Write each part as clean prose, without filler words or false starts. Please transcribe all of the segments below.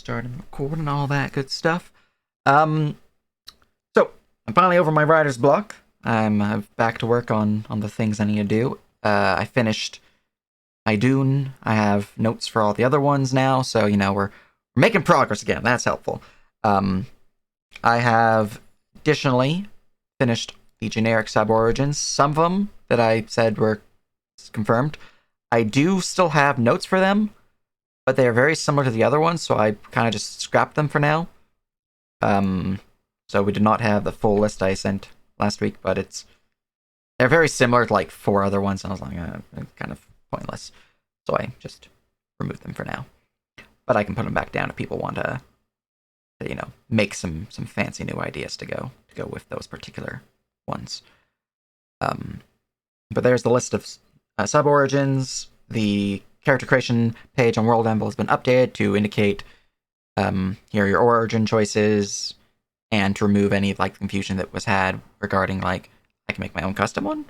starting recording, all that good stuff. Um, so I'm finally over my writer's block. I'm back to work on the things I need to do. I finished my Dune. I have notes for all the other ones now, so we're making progress again. That's helpful. Um, I have additionally finished the generic sub origins. Some of them that I said were confirmed. I do still have notes for them, but they are very similar to the other ones, so I kind of just scrapped them for now. Um, so we did not have the full list I sent last week, but they're very similar to like four other ones, and I was like, kind of pointless. So I just removed them for now. But I can put them back down if people want to make some fancy new ideas to go with those particular ones. But there's the list of sub origins. The character creation page on World Anvil has been updated to indicate here are your origin choices, and to remove any like confusion that was had regarding like I can make my own custom one,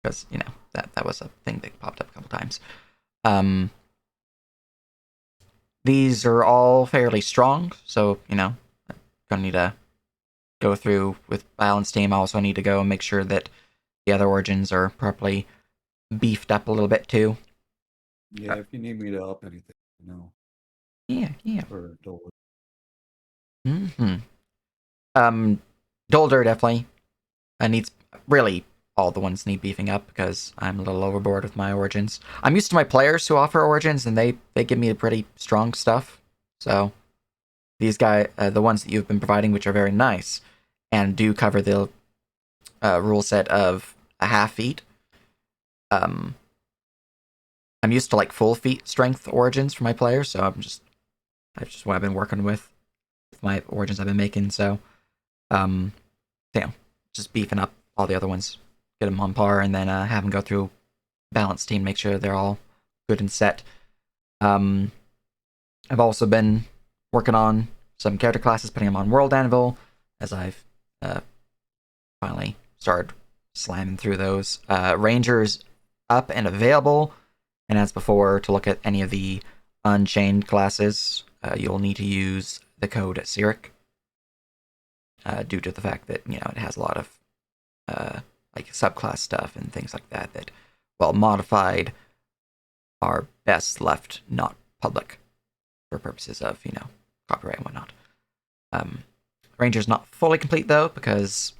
because that was a thing that popped up a couple times. These are all fairly strong, so gonna need to go through with balance team. I also need to go and make sure that the other origins are properly beefed up a little bit too. Yeah, if you need me to up anything, Yeah. For Dolder. Dolder definitely needs, really all the ones need beefing up because I'm a little overboard with my origins. I'm used to my players who offer origins, and they give me pretty strong stuff. So these guys, the ones that you've been providing, which are very nice and do cover the rule set of a half feat. I'm used to like full feat strength origins for my players, so that's just what I've been working with my origins I've been making. So, just beefing up all the other ones, get them on par, and then have them go through balance team, make sure they're all good and set. I've also been working on some character classes, putting them on World Anvil, as I've finally started slamming through those. Rangers up and available, and as before, to look at any of the Unchained classes, you'll need to use the code Syrik, due to the fact that it has a lot of like subclass stuff and things like that while modified, are best left not public for purposes of copyright and whatnot. Ranger's not fully complete though, because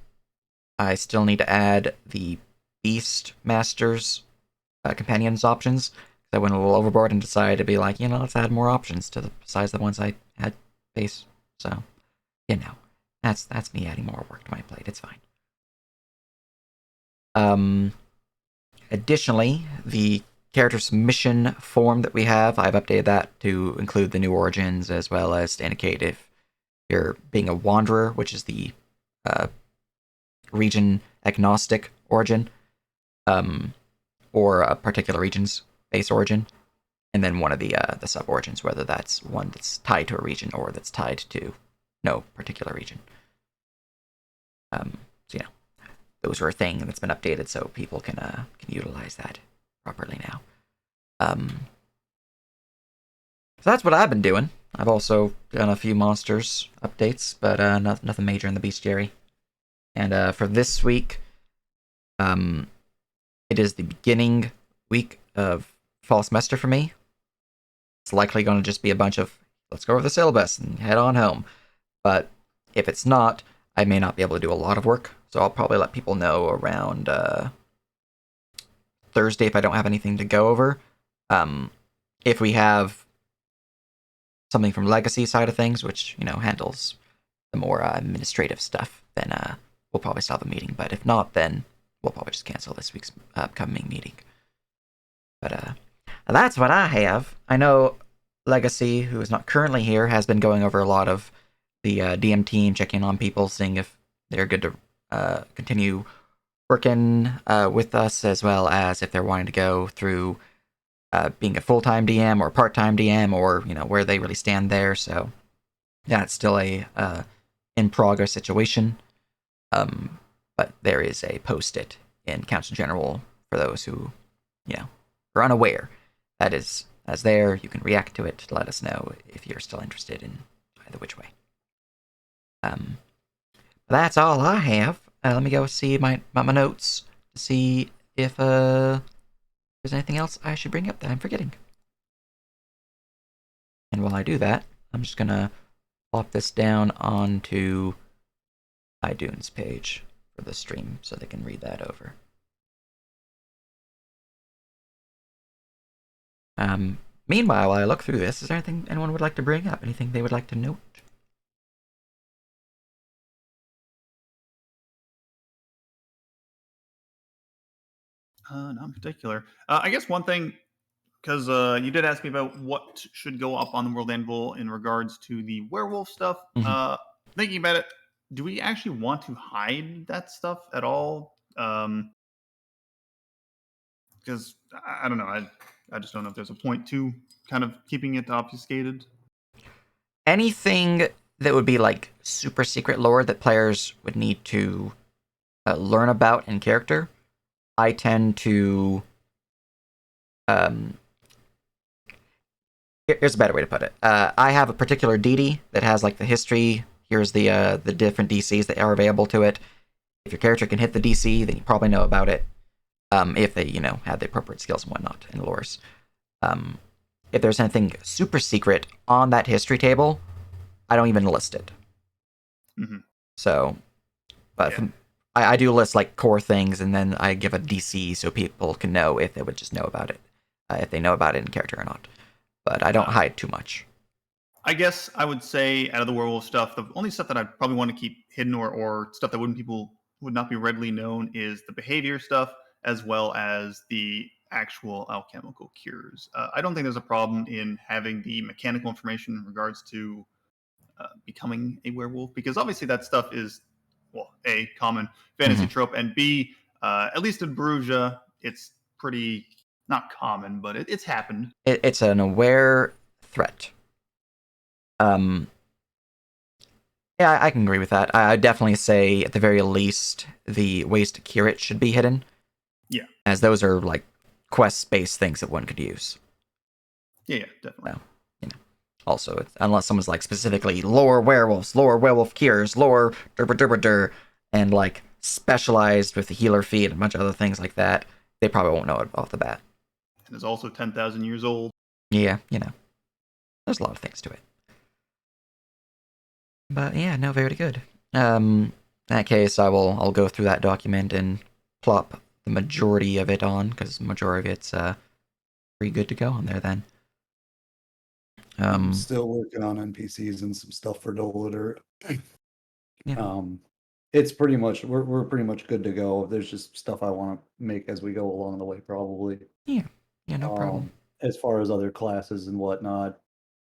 I still need to add the Beast Masters companions options. I went a little overboard and decided to be like, let's add more options to the besides the ones I had base. So, that's me adding more work to my plate. It's fine. Additionally, the character submission form that we have, I've updated that to include the new origins, as well as to indicate if you're being a wanderer, which is the region agnostic origin, or a particular region's base origin, and then one of the sub origins, whether that's one that's tied to a region or that's tied to no particular region. So those are a thing that's been updated, so people can utilize that properly now. So that's what I've been doing. I've also done a few monsters updates, but nothing major in the bestiary. And for this week, it is the beginning week of fall semester for me. It's likely going to just be a bunch of let's go over the syllabus and head on home. But if it's not, I may not be able to do a lot of work, so I'll probably let people know around Thursday if I don't have anything to go over. If we have something from Legacy side of things, which handles the more administrative stuff, then we'll probably still have a meeting. But if not, then we'll probably just cancel this week's upcoming meeting. But that's what I have. I know Legacy, who is not currently here, has been going over a lot of the DM team, checking on people, seeing if they're good to continue working with us, as well as if they're wanting to go through being a full-time DM or part-time DM, or where they really stand there. So it's still a in-progress situation. But there is a post-it in Council General for those who are unaware. That is as there. You can react to it to let us know if you're still interested in either which way. Um, that's all I have. Let me go see my notes to see if there's anything else I should bring up that I'm forgetting. And while I do that, I'm just gonna plop this down onto iTunes page for the stream so they can read that over. Meanwhile, while I look through this, is there anything anyone would like to bring up? Anything they would like to note? Not in particular. I guess one thing, because you did ask me about what should go up on the World Anvil in regards to the werewolf stuff. Thinking about it, do we actually want to hide that stuff at all? Because I don't know. I just don't know if there's a point to kind of keeping it obfuscated. Anything that would be like super secret lore that players would need to learn about in character, I tend to. Here's a better way to put it. I have a particular deity that has like the history. Here's the different DCs that are available to it. If your character can hit the DC, then you probably know about it. If they, have the appropriate skills and whatnot and lores. If there's anything super secret on that history table, I don't even list it. Mm-hmm. So, but Yeah. I do list like core things, and then I give a DC so people can know if they would just know about it, if they know about it in character or not. But I don't hide too much. I guess I would say out of the werewolf stuff, the only stuff that I'd probably want to keep hidden or stuff that would not be readily known is the behavior stuff as well as the actual alchemical cures. I don't think there's a problem in having the mechanical information in regards to becoming a werewolf because obviously that stuff is, well, A, common fantasy trope, and B, at least in Bruges, it's pretty not common, but it's happened. It's an aware threat. Yeah, I can agree with that. I definitely say, at the very least, the ways to cure it should be hidden. Yeah. As those are, like, quest-based things that one could use. Yeah, definitely. So, also, unless someone's, like, specifically lore werewolves, lore werewolf cures, lore dur, and, like, specialized with the healer feat and a bunch of other things like that, they probably won't know it off the bat. And it's also 10,000 years old. Yeah, there's a lot of things to it. But yeah, no, very good. In that case, I'll go through that document and plop the majority of it on, because the majority of it's pretty good to go on there then. I'm still working on NPCs and some stuff for Dolator. Yeah. It's pretty much we're pretty much good to go. There's just stuff I want to make as we go along the way, probably. Yeah, no problem. As far as other classes and whatnot,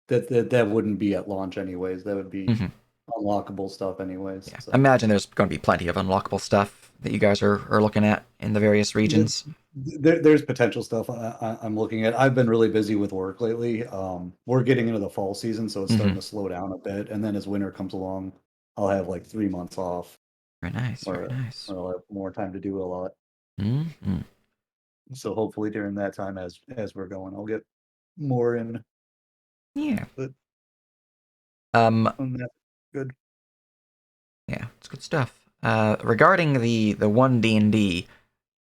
that wouldn't be at launch anyways. That would be unlockable stuff anyways. Yeah. So. I imagine there's going to be plenty of unlockable stuff that you guys are looking at in the various regions. There's potential stuff I'm looking at. I've been really busy with work lately. We're getting into the fall season, so it's starting to slow down a bit. And then as winter comes along, I'll have like 3 months off. Very nice, very nice. I'll have more time to do a lot. Mm-hmm. So hopefully during that time, as we're going, I'll get more in. Yeah. But good. Yeah, it's good stuff. Regarding the one D&D,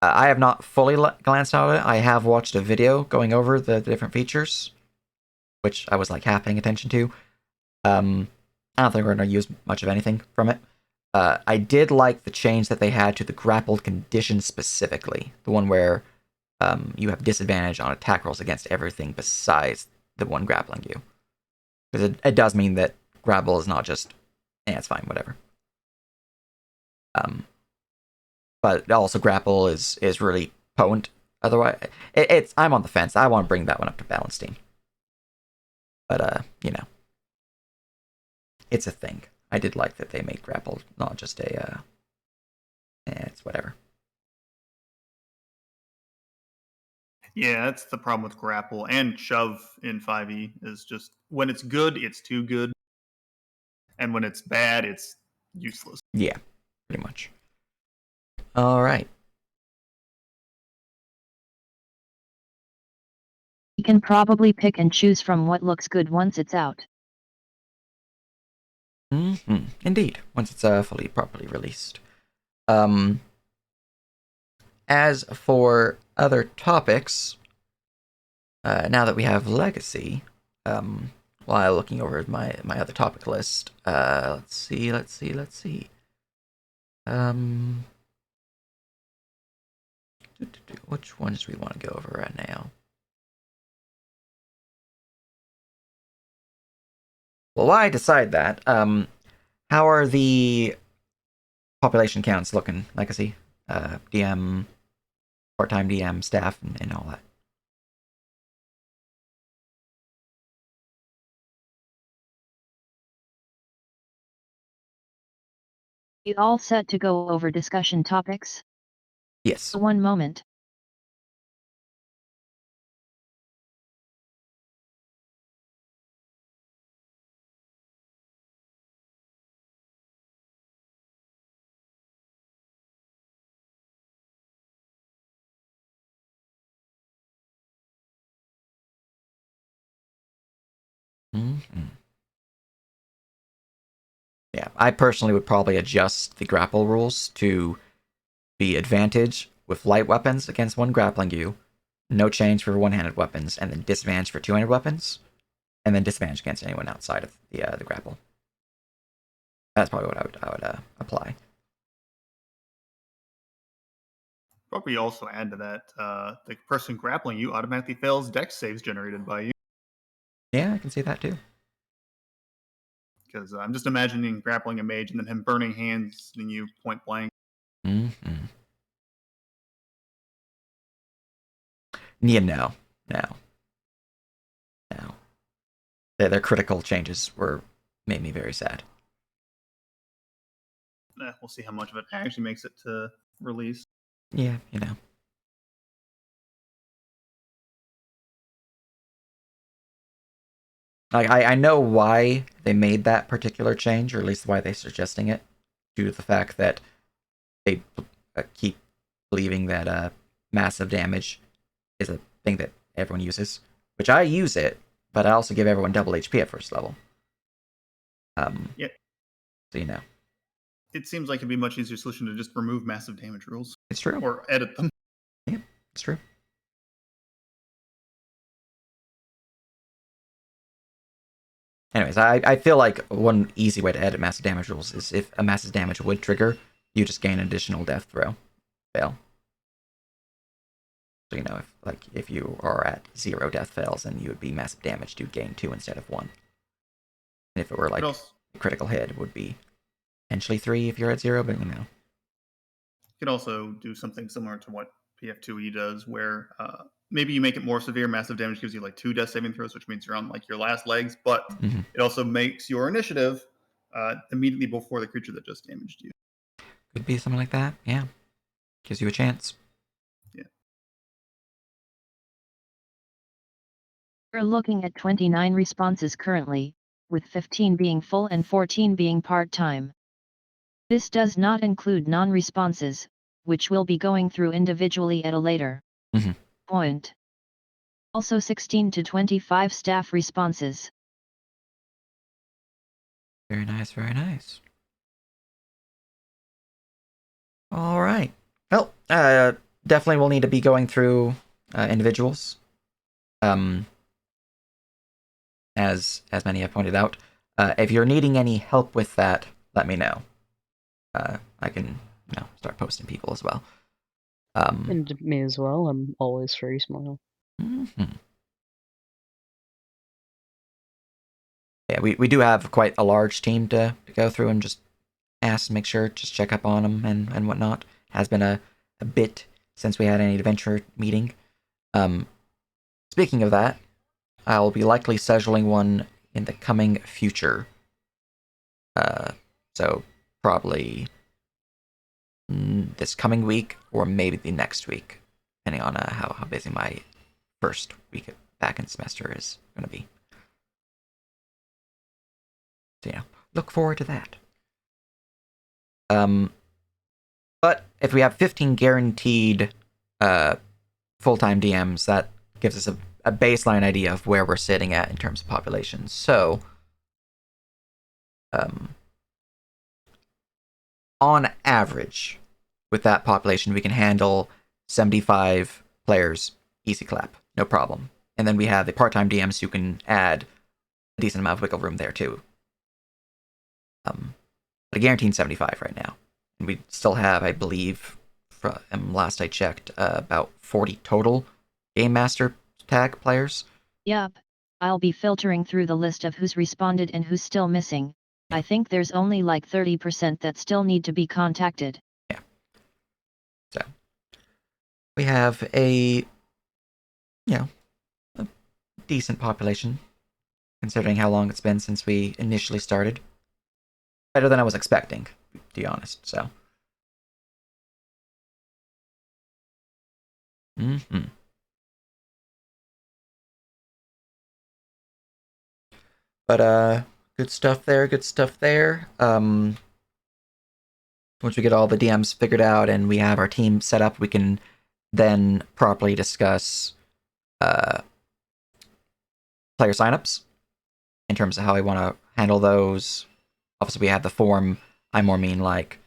I have not fully glanced at it. I have watched a video going over the different features, which I was like half paying attention to. I don't think we're going to use much of anything from it. I did like the change that they had to the grappled condition specifically, the one where you have disadvantage on attack rolls against everything besides the one grappling you, because it does mean that grapple is not just, it's fine, whatever. But also grapple is really potent. Otherwise, it's I'm on the fence. I want to bring that one up to balance team. But it's a thing. I did like that they made grapple not just a. It's whatever. Yeah, that's the problem with grapple and shove in 5e is just when it's good, it's too good, and when it's bad, it's useless. Yeah, pretty much. All right. You can probably pick and choose from what looks good once it's out. Indeed, once it's fully properly released. As for other topics, now that we have Legacy, while looking over my other topic list, let's see. Which ones do we want to go over right now? Well, why I decide that? How are the population counts looking? Legacy, DM, part-time DM, staff, and all that. You all set to go over discussion topics? Yes. One moment. Yeah, I personally would probably adjust the grapple rules to be advantage with light weapons against one grappling you, no change for one-handed weapons, and then disadvantage for two-handed weapons, and then disadvantage against anyone outside of the grapple. That's probably what I would apply. Probably also add to that, the person grappling you automatically fails dex saves generated by you. Yeah, I can see that too. Because I'm just imagining grappling a mage and then him burning hands and you point blank. Yeah, no. Their critical changes made me very sad. We'll see how much of it actually makes it to release. Yeah, you know. Like I know why they made that particular change, or at least why they're suggesting it, due to the fact that they keep believing that massive damage is a thing that everyone uses, which I use it, but I also give everyone double HP at first level. Yeah. So you know. It seems like it'd be a much easier solution to just remove massive damage rules. It's true. Or edit them. Yeah, it's true. Anyways, I feel like one easy way to edit massive damage rules is if a massive damage would trigger, you just gain an additional death throw. Fail. So you know, if you are at 0 death fails, then you would be massive damage, you'd gain 2 instead of 1. And if it were like a critical hit, it would be potentially 3 if you're at 0, but you know. You could also do something similar to what PF2E does, where maybe you make it more severe. Massive damage gives you like 2 death saving throws, which means you're on like your last legs, but it also makes your initiative immediately before the creature that just damaged you. Could be something like that, yeah. Gives you a chance. Yeah. We're looking at 29 responses currently, with 15 being full and 14 being part-time. This does not include non-responses, which we'll be going through individually at a later point. Also 16 to 25 staff responses. Very nice, very nice. All right. Well, definitely we'll need to be going through individuals. As many have pointed out. If you're needing any help with that, let me know. I can start posting people as well. And me as well. I'm always very small. Yeah, we do have quite a large team to go through and just ask, make sure, just check up on them and whatnot. Has been a bit since we had any adventure meeting. Speaking of that, I'll be likely scheduling one in the coming future. So probably this coming week or maybe the next week, depending on how busy my first week back in semester is going to be. So look forward to that. But if we have 15 guaranteed full-time DMs, that gives us a baseline idea of where we're sitting at in terms of population. So, on average, with that population, we can handle 75 players easy clap, no problem. And then we have the part-time DMs who can add a decent amount of wiggle room there too. But a guaranteed 75 right now. And we still have, I believe, from last I checked, about 40 total Game Master tag players. Yup. I'll be filtering through the list of who's responded and who's still missing. I think there's only like 30% that still need to be contacted. Yeah. So, we have a decent population, considering how long it's been since we initially started. Better than I was expecting, to be honest, so. But, good stuff there. Once we get all the DMs figured out and we have our team set up, we can then properly discuss player signups in terms of how we want to handle those. Obviously, we have the form. I more mean like,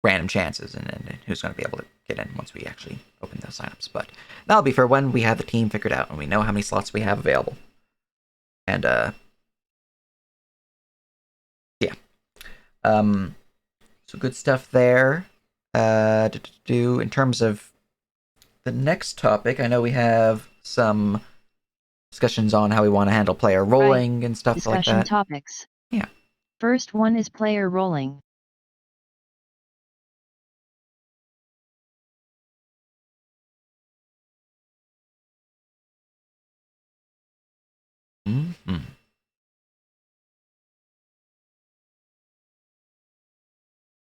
random chances and who's going to be able to get in once we actually open those signups. But that'll be for when we have the team figured out and we know how many slots we have available. And so good stuff there. In terms of the next topic, I know we have some discussions on how we want to handle player rolling and stuff like that. Discussion topics. Yeah. First one is player rolling.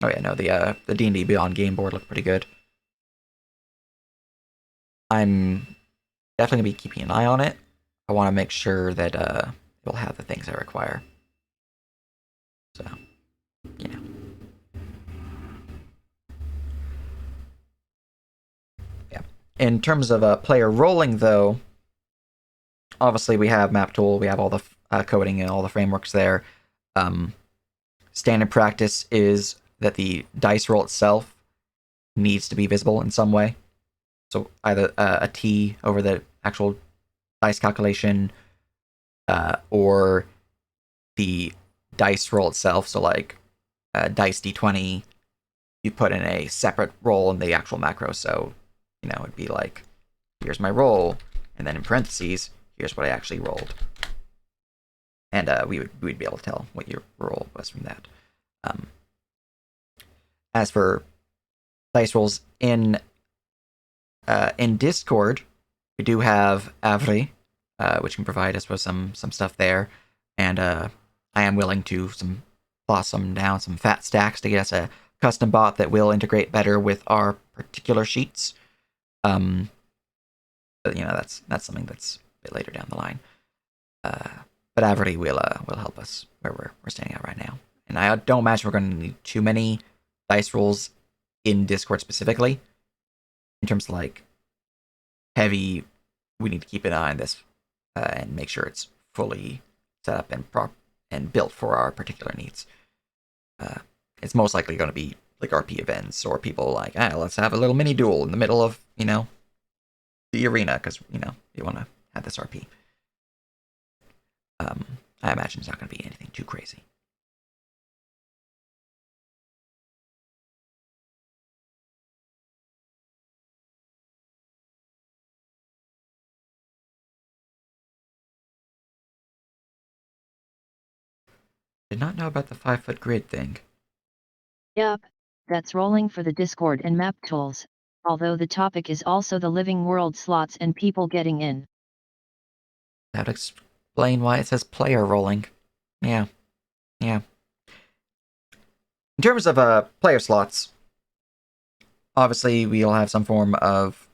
Oh yeah, no, the D&D Beyond game board looked pretty good. I'm definitely gonna be keeping an eye on it. I want to make sure that it will have the things I require. So, yeah. Yeah. In terms of player rolling, though, obviously we have Map Tool, we have all the coding and all the frameworks there. Standard practice is that the dice roll itself needs to be visible in some way. So either a T over the actual dice calculation, or the dice roll itself. So like dice D20, you put in a separate roll in the actual macro. So, it'd be like, here's my roll, and then in parentheses, here's what I actually rolled. And we'd be able to tell what your roll was from that. As for dice rolls in Discord, we do have Avri, which can provide us with some stuff there, and I am willing to toss some down some fat stacks to get us a custom bot that will integrate better with our particular sheets. But that's something that's a bit later down the line. But Avri will help us where we're standing at right now, and I don't imagine we're going to need too many dice rolls in Discord specifically. In terms of like heavy, we need to keep an eye on this and make sure it's fully set up and built for our particular needs. It's most likely going to be like RP events or people like, let's have a little mini duel in the middle of the arena because you want to have this RP. I imagine it's not going to be anything too crazy. Did not know about the 5-foot grid thing. Yup. That's rolling for the Discord and map tools, although the topic is also the living world slots and people getting in. That would explain why it says player rolling. Yeah. In terms of player slots, obviously we'll have some form of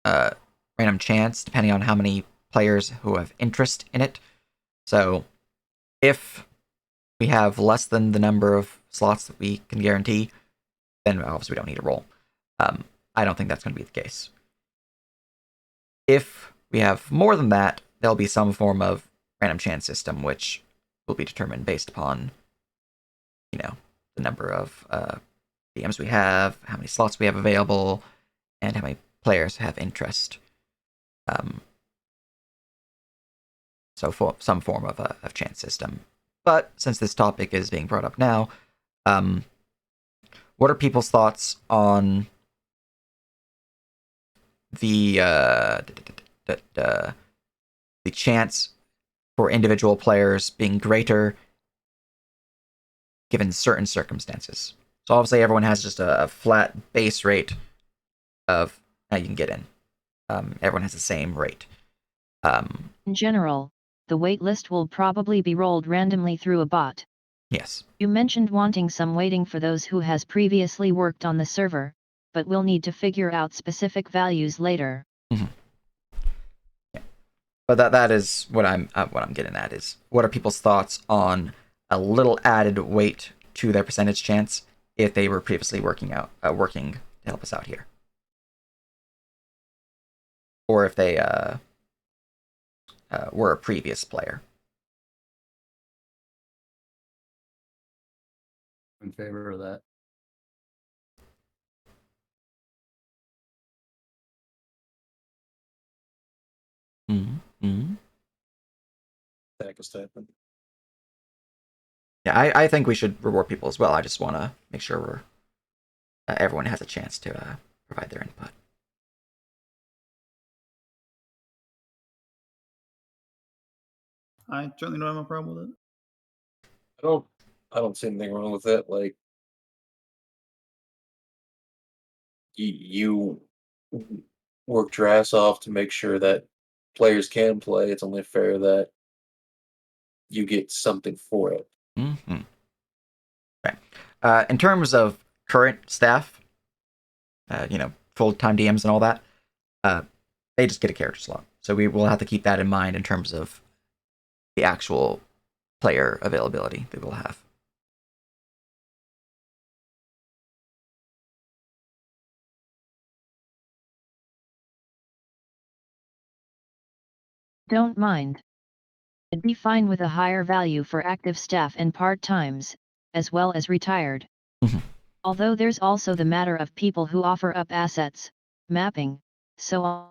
random chance depending on how many players who have interest in it. So if we have less than the number of slots that we can guarantee, then obviously we don't need to roll. I don't think that's going to be the case. If we have more than that, there'll be some form of random chance system, which will be determined based upon, the number of DMs we have, how many slots we have available, and how many players have interest. So for some form of chance system. But since this topic is being brought up now, what are people's thoughts on the chance for individual players being greater given certain circumstances? So obviously everyone has just a flat base rate of how you can get in. Everyone has the same rate. In general, the wait list will probably be rolled randomly through a bot. Yes. You mentioned wanting some waiting for those who has previously worked on the server, but we'll need to figure out specific values later. Mm-hmm. Yeah. But that is what I'm getting at is what are people's thoughts on a little added weight to their percentage chance if they were previously working to help us out here, or if they were a previous player. In favor of that. Mm-hmm. Take a statement. Yeah, I think we should reward people as well. I just want to make sure everyone has a chance to provide their input. I certainly don't have a problem with it. I don't see anything wrong with it. Like you worked your ass off to make sure that players can play. It's only fair that you get something for it. Mm-hmm. Okay. In terms of current staff, full-time DMs and all that, they just get a character slot. So we will have to keep that in mind in terms of the actual player availability that we'll have. Don't mind. I'd be fine with a higher value for active staff and part-times, as well as retired. Mm-hmm. Although there's also the matter of people who offer up assets, mapping, so on.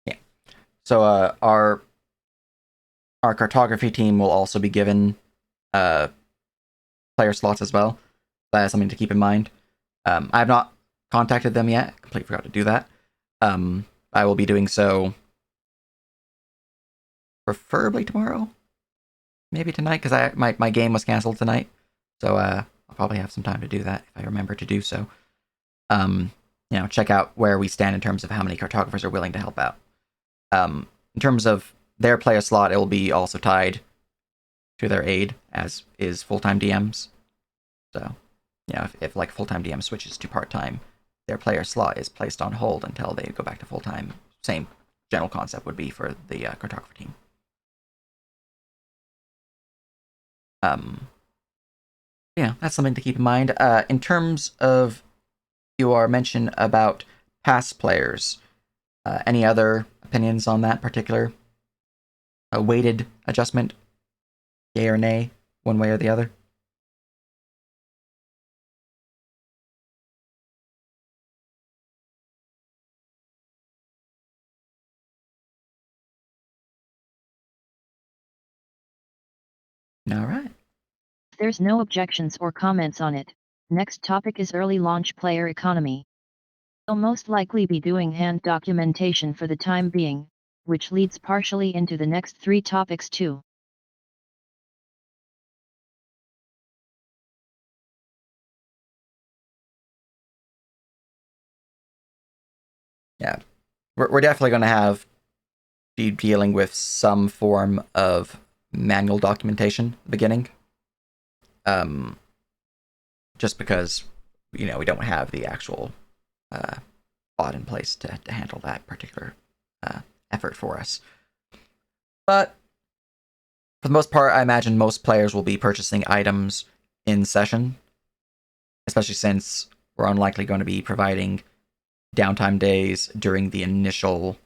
Yeah. So our cartography team will also be given player slots as well. That is something to keep in mind. I have not contacted them yet. Completely forgot to do that. I will be doing so preferably tomorrow, maybe tonight, because my game was canceled tonight. So I'll probably have some time to do that if I remember to do so. Check out where we stand in terms of how many cartographers are willing to help out. In terms of their player slot, it will be also tied to their aid, as is full-time DMs. So, if like full-time DM switches to part-time, their player slot is placed on hold until they go back to full-time. Same general concept would be for the cartographer team. That's something to keep in mind. In terms of your mention about past players, any other opinions on that particular weighted adjustment? Yay or nay, one way or the other? All right. There's no objections or comments on it. Next topic is early launch player economy. They'll most likely be doing hand documentation for the time being, which leads partially into the next 3 topics too. Yeah, we're definitely going to be dealing with some form of manual documentation at the beginning. Just because, we don't have the actual bot in place to handle that particular effort for us. But for the most part, I imagine most players will be purchasing items in session, especially since we're unlikely going to be providing downtime days during the initial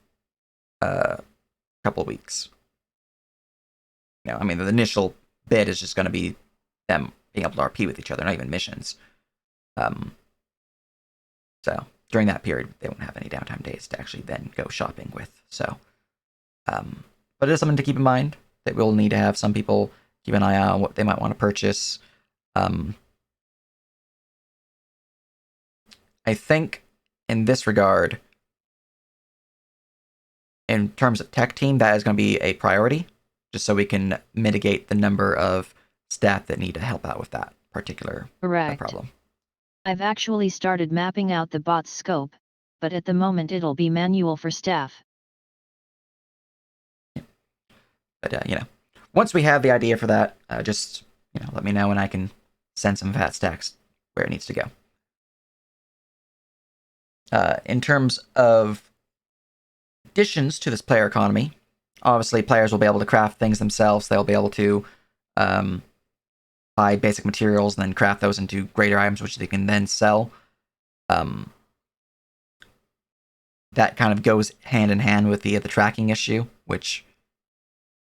couple of weeks. I mean, the initial bit is just going to be them being able to RP with each other, not even missions. So during that period, they won't have any downtime days to actually then go shopping with. So, but it is something to keep in mind that we'll need to have some people keep an eye on what they might want to purchase. I think in this regard, in terms of tech team, that is going to be a priority, just so we can mitigate the number of staff that need to help out with that particular problem. I've actually started mapping out the bot's scope, but at the moment it'll be manual for staff. But once we have the idea for that, just let me know and I can send some fat stacks where it needs to go. In terms of additions to this player economy, obviously players will be able to craft things themselves. They'll be able to buy basic materials and then craft those into greater items, which they can then sell. That kind of goes hand in hand with the tracking issue, which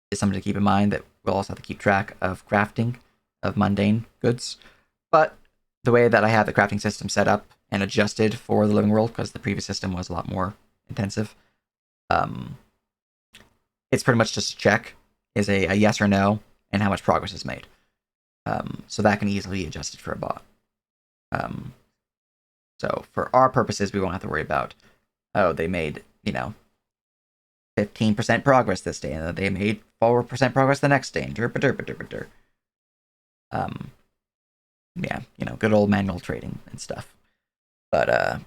is something to keep in mind, that we'll also have to keep track of crafting of mundane goods. But the way that I have the crafting system set up and adjusted for the living world, because the previous system was a lot more intensive, it's pretty much just a check, is a yes or no, and how much progress is made. So that can easily be adjusted for a bot. So for our purposes, we won't have to worry about, they made 15% progress this day, and they made 4% progress the next day, and good old manual trading and stuff. But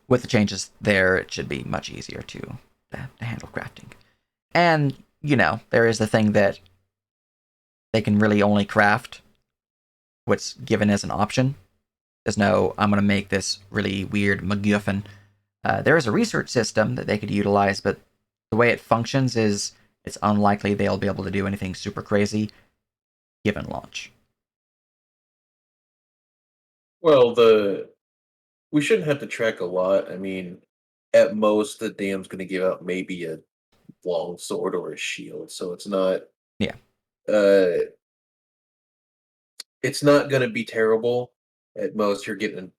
with the changes there, it should be much easier to handle crafting. And, there is the thing that they can really only craft what's given as an option. There's no, I'm going to make this really weird MacGuffin. There is a research system that they could utilize, but the way it functions is it's unlikely they'll be able to do anything super crazy given launch. Well, we shouldn't have to track a lot. I mean, at most, the DM's going to give out maybe a long sword or a shield, so it's not. Yeah. It's not going to be terrible. At most, you're getting.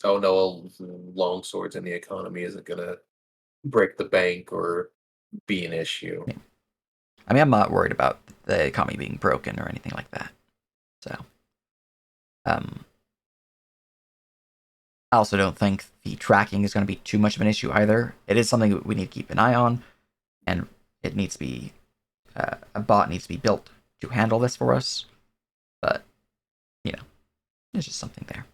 Oh no, long swords in the economy isn't going to break the bank or be an issue. Yeah. I mean, I'm not worried about the economy being broken or anything like that. So, I also don't think the tracking is going to be too much of an issue either. It is something we need to keep an eye on, and it needs to be a bot needs to be built to handle this for us. But there's just something there.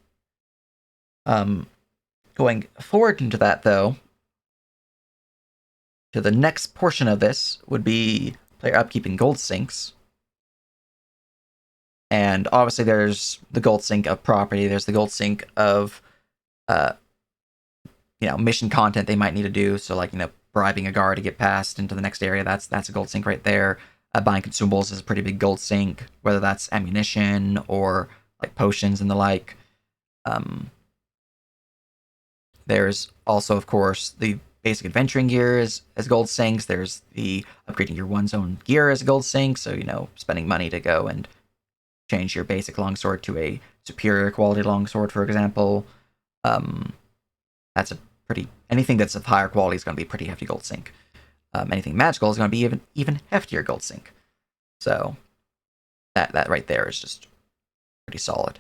Going forward into that, though, to the next portion of this would be player upkeeping gold sinks. And obviously there's the gold sink of property, there's the gold sink of mission content they might need to do. So like, bribing a guard to get past into the next area, that's a gold sink right there. Buying consumables is a pretty big gold sink, whether that's ammunition or like potions and the like. There's also, of course, the basic adventuring gear as gold sinks. There's the upgrading your one's own gear as a gold sink. So, spending money to go and change your basic longsword to a superior quality longsword, for example. That's anything that's of higher quality is going to be a pretty hefty gold sink. Anything magical is going to be even heftier gold sink. So that right there is just pretty solid.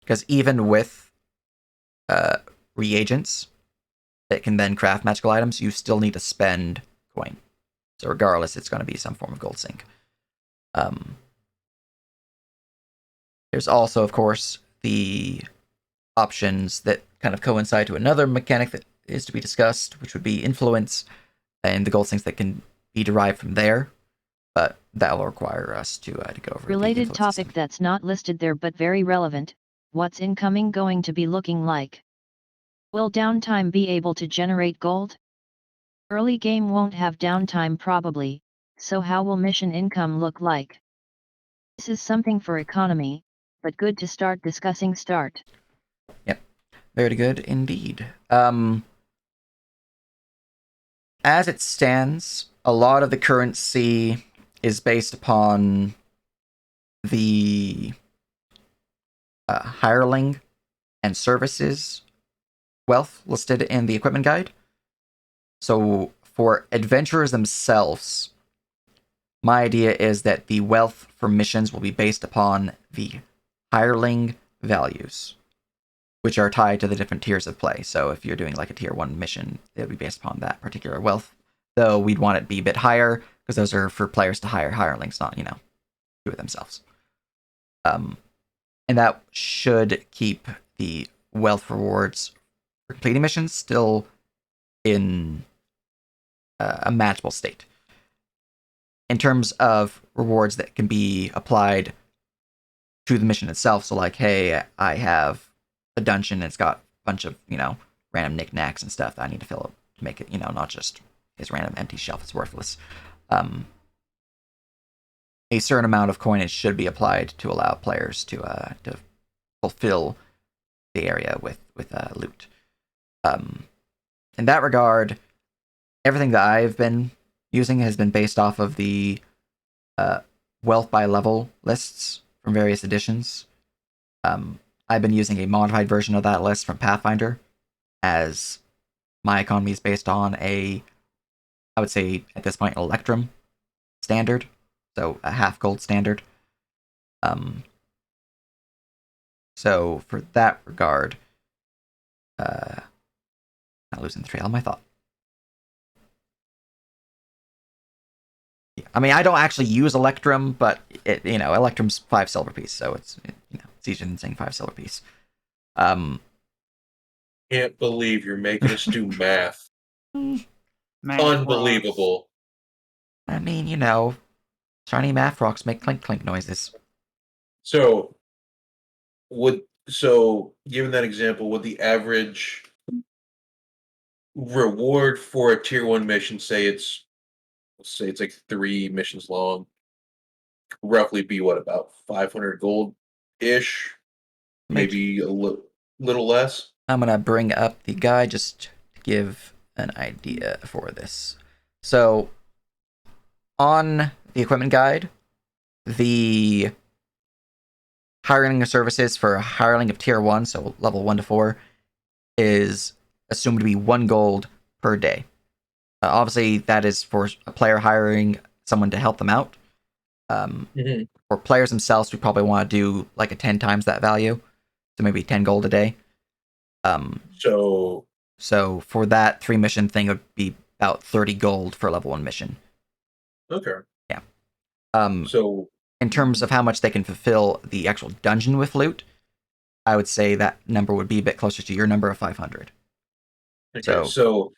Because even with reagents that can then craft magical items, you still need to spend coin. So regardless, it's going to be some form of gold sink. There's also, of course, the options that kind of coincide to another mechanic that is to be discussed, which would be influence and the gold sinks that can be derived from there. But that will require us to go over related topic system. That's not listed there but very relevant. What's incoming going to be looking like? Will downtime be able to generate gold? Early game won't have downtime probably, so how will mission income look like? This is something for economy, but good to start discussing. Yep. Very good indeed. As it stands, a lot of the currency is based upon the hireling and services wealth listed in the equipment guide. So for adventurers themselves, my idea is that the wealth for missions will be based upon the hireling values, which are tied to the different tiers of play. So if you're doing like a tier 1 mission, it'll be based upon that particular wealth. Though we'd want it to be a bit higher, because those are for players to hire hirelings, not, do it themselves. And that should keep the wealth rewards for completing missions still in a matchable state. In terms of rewards that can be applied to the mission itself, so like, hey, I have a dungeon, it's got a bunch of, random knickknacks and stuff that I need to fill up to make it, not just his random empty shelf, it's worthless. A certain amount of coinage should be applied to allow players to fulfill the area with loot. In that regard, everything that I've been using has been based off of the wealth by level lists from various editions. I've been using a modified version of that list from Pathfinder, as my economy is based on I would say at this point, Electrum standard, so a half gold standard. So for that regard, not losing the trail of my thought. Yeah, I mean, I don't actually use Electrum, but Electrum's 5 silver piece, so it's easier than saying 5 silver piece. Can't believe you're making us do math. Unbelievable. I mean, shiny math rocks make clink clink noises. So, given that example, would the average reward for a tier 1 mission, let's say it's like 3 missions long, roughly be what, about 500 gold ish? Maybe a little less? I'm gonna bring up the guide just to give an idea for this. So, on the equipment guide, the hireling of services for hireling of tier 1, so level 1 to 4, is assumed to be 1 gold per day. Obviously, that is for a player hiring someone to help them out. For players themselves, we probably want to do like a 10 times that value, so maybe 10 gold a day. So for that 3 mission thing, it would be about 30 gold for a level 1 mission. Okay. Yeah. So in terms of how much they can fulfill the actual dungeon with loot, I would say that number would be a bit closer to your number of 500. Okay, so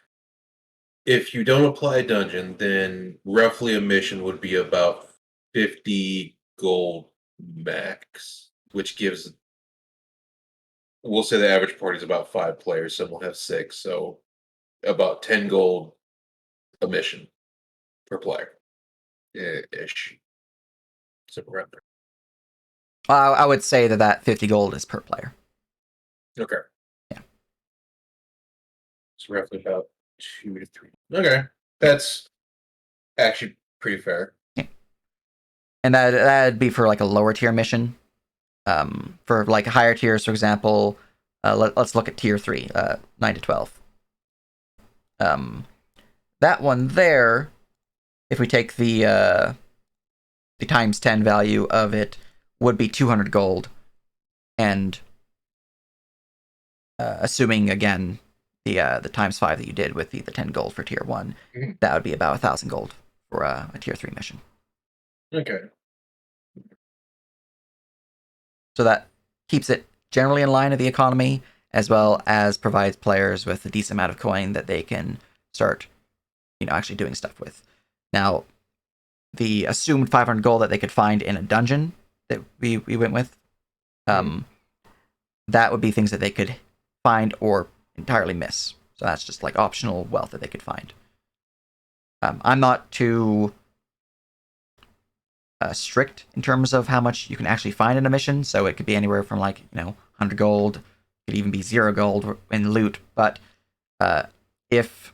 if you don't apply a dungeon, then roughly a mission would be about 50 gold max, which gives, we'll say the average party is about 5 players, some will have 6, so about 10 gold a mission per player ish. So around there. I would say that 50 gold is per player. Okay. Yeah. It's roughly about 2 to 3. Okay. That's actually pretty fair. Yeah. And that'd be for like a lower tier mission. For like higher tiers, for example, let's look at tier 3, 9 to 12. That one there, if we take the times 10 value of it, would be 200 gold. And assuming, again, the times 5 that you did with the 10 gold for tier 1, that would be about 1,000 gold for a tier 3 mission. Okay. So that keeps it generally in line with the economy, as well as provides players with a decent amount of coin that they can start, actually doing stuff with. Now, the assumed 500 gold that they could find in a dungeon that we went with, that would be things that they could find or entirely miss. So that's just like optional wealth that they could find. I'm not too strict in terms of how much you can actually find in a mission, so it could be anywhere from 100 gold could even be 0 gold in loot. But if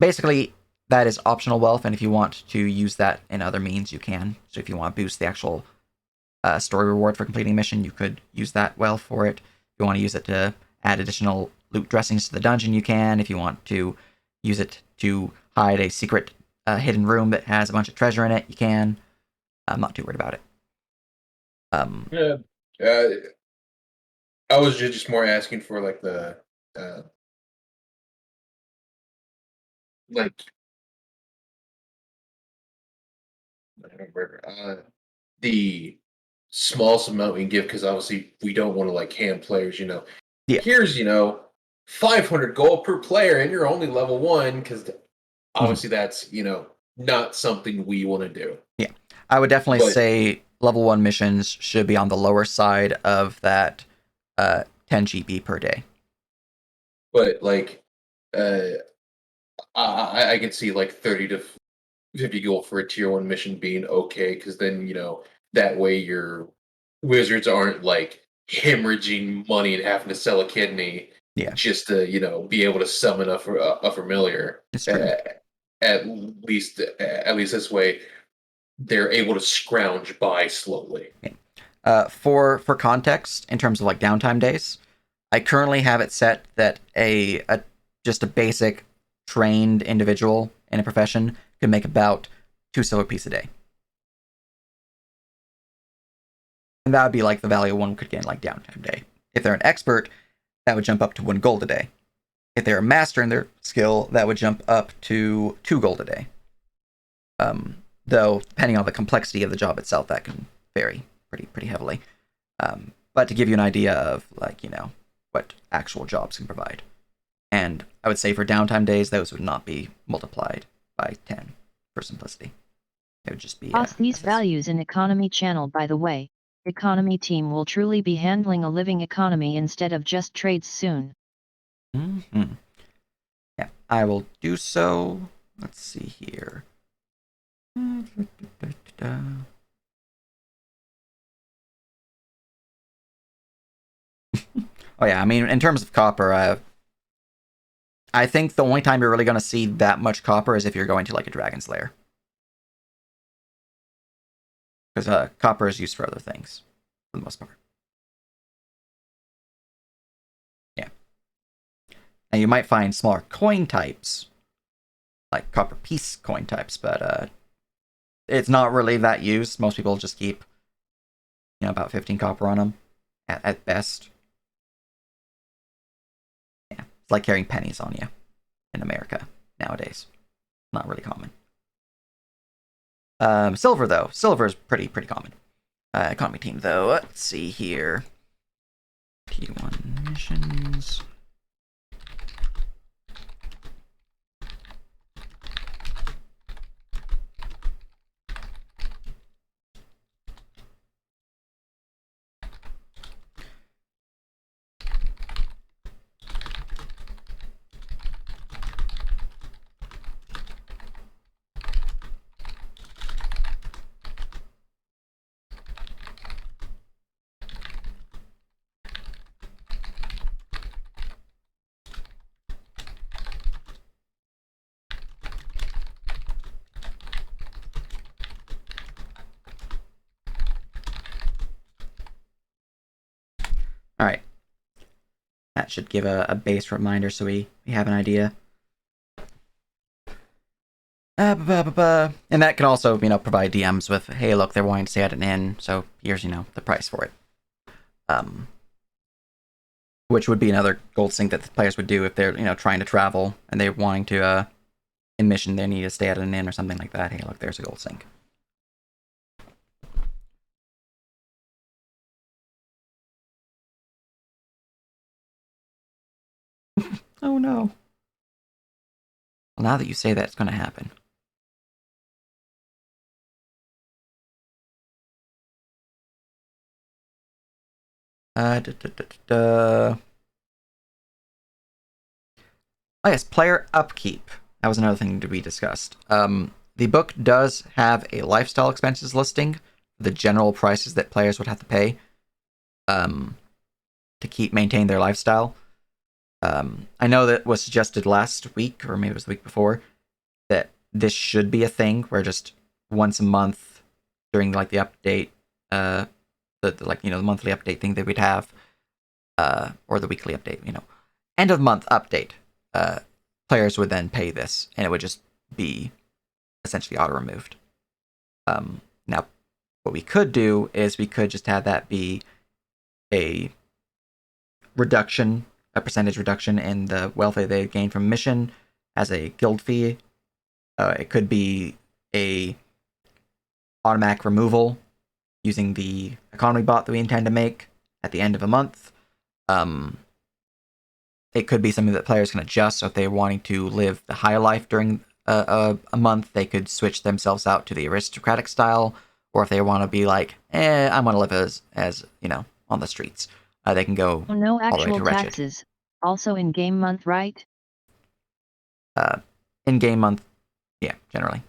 basically that is optional wealth, and if you want to use that in other means, you can. So if you want to boost the actual story reward for completing a mission, you could use that wealth for it. If you want to use it to add additional loot dressings to the dungeon, you can. If you want to use it to hide a secret hidden room that has a bunch of treasure in it, you can. I'm not too worried about it. Yeah. I was just more asking for like the like I don't remember the smallest amount we can give, because obviously we don't want to like hand players. Yeah. Here's 500 gold per player, and you're only level 1, because obviously that's not something we want to do. Yeah, I would definitely say level 1 missions should be on the lower side of that 10 GP per day. But like, I can see like 30 to 50 gold for a tier 1 mission being okay, because then that way your wizards aren't like hemorrhaging money and having to sell a kidney just to be able to summon a familiar. It's true. At least this way they're able to scrounge by slowly. Yeah. For context, in terms of like downtime days, I currently have it set that just a basic trained individual in a profession can make about 2 silver piece a day. And that would be like the value one could get in like downtime day. If they're an expert, that would jump up to 1 gold a day. If they're a master in their skill, that would jump up to 2 gold a day. Though, depending on the complexity of the job itself, that can vary pretty heavily. But to give you an idea of like, what actual jobs can provide. And I would say for downtime days, those would not be multiplied by 10 for simplicity. It would just be... Toss these values in economy channel, by the way. Economy team will truly be handling a living economy instead of just trades soon. Mm-hmm. Yeah, I will do so. Let's see here. Oh yeah, I mean, in terms of copper, I think the only time you're really going to see that much copper is if you're going to like a Dragon's Lair. Because copper is used for other things, for the most part. Yeah. And you might find smaller coin types, like copper piece coin types, but it's not really that used. Most people just keep, about 15 copper on them, at best. Yeah, it's like carrying pennies on you in America nowadays. Not really common. Silver, though. Silver is pretty common. Economy team, though. Let's see here. T1 missions. Alright. That should give a base reminder so we have an idea. And that can also, provide DMs with, hey, look, they're wanting to stay at an inn, so here's, the price for it. Which would be another gold sink that the players would do if they're, trying to travel and they're wanting to, in mission, they need to stay at an inn or something like that. Hey, look, there's a gold sink. Oh no. Well, now that you say that, it's going to happen. Oh yes, player upkeep. That was another thing to be discussed. The book does have a lifestyle expenses listing, the general prices that players would have to pay. to keep maintain their lifestyle. I know that was suggested last week, or maybe it was the week before, that this should be a thing where just once a month during like the update, the monthly update thing that we'd have, or the weekly update, end of month update, players would then pay this, and it would just be essentially auto removed. Now, what we could do is we could just have that be a percentage reduction in the wealth that they gain from mission as a guild fee. It could be a automatic removal using the economy bot that we intend to make at the end of a month. It could be something that players can adjust. So if they're wanting to live the high life during a month, they could switch themselves out to the aristocratic style. Or if they want to be like, I want to live as on the streets, they can go no all the way actual to wretched. taxes. Also in game month, right? In game month, yeah, generally.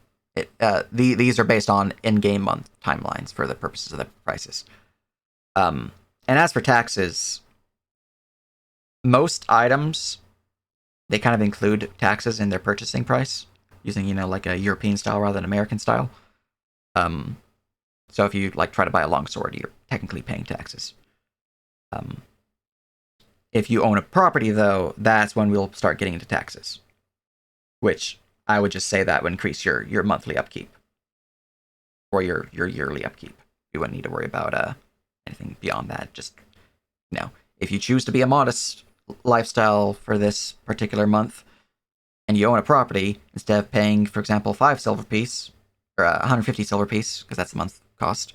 These are based on in-game month timelines for the purposes of the prices. And as for taxes, most items, they kind of include taxes in their purchasing price, using, like a European style rather than American style. So if you try to buy a longsword, you're technically paying taxes. If you own a property, though, that's when we'll start getting into taxes, which I would just say that would increase your monthly upkeep or your yearly upkeep. You wouldn't need to worry about anything beyond that. Just if you choose to be a modest lifestyle for this particular month, and you own a property, instead of paying, for example, 5 silver piece or 150 silver piece, because that's the month cost,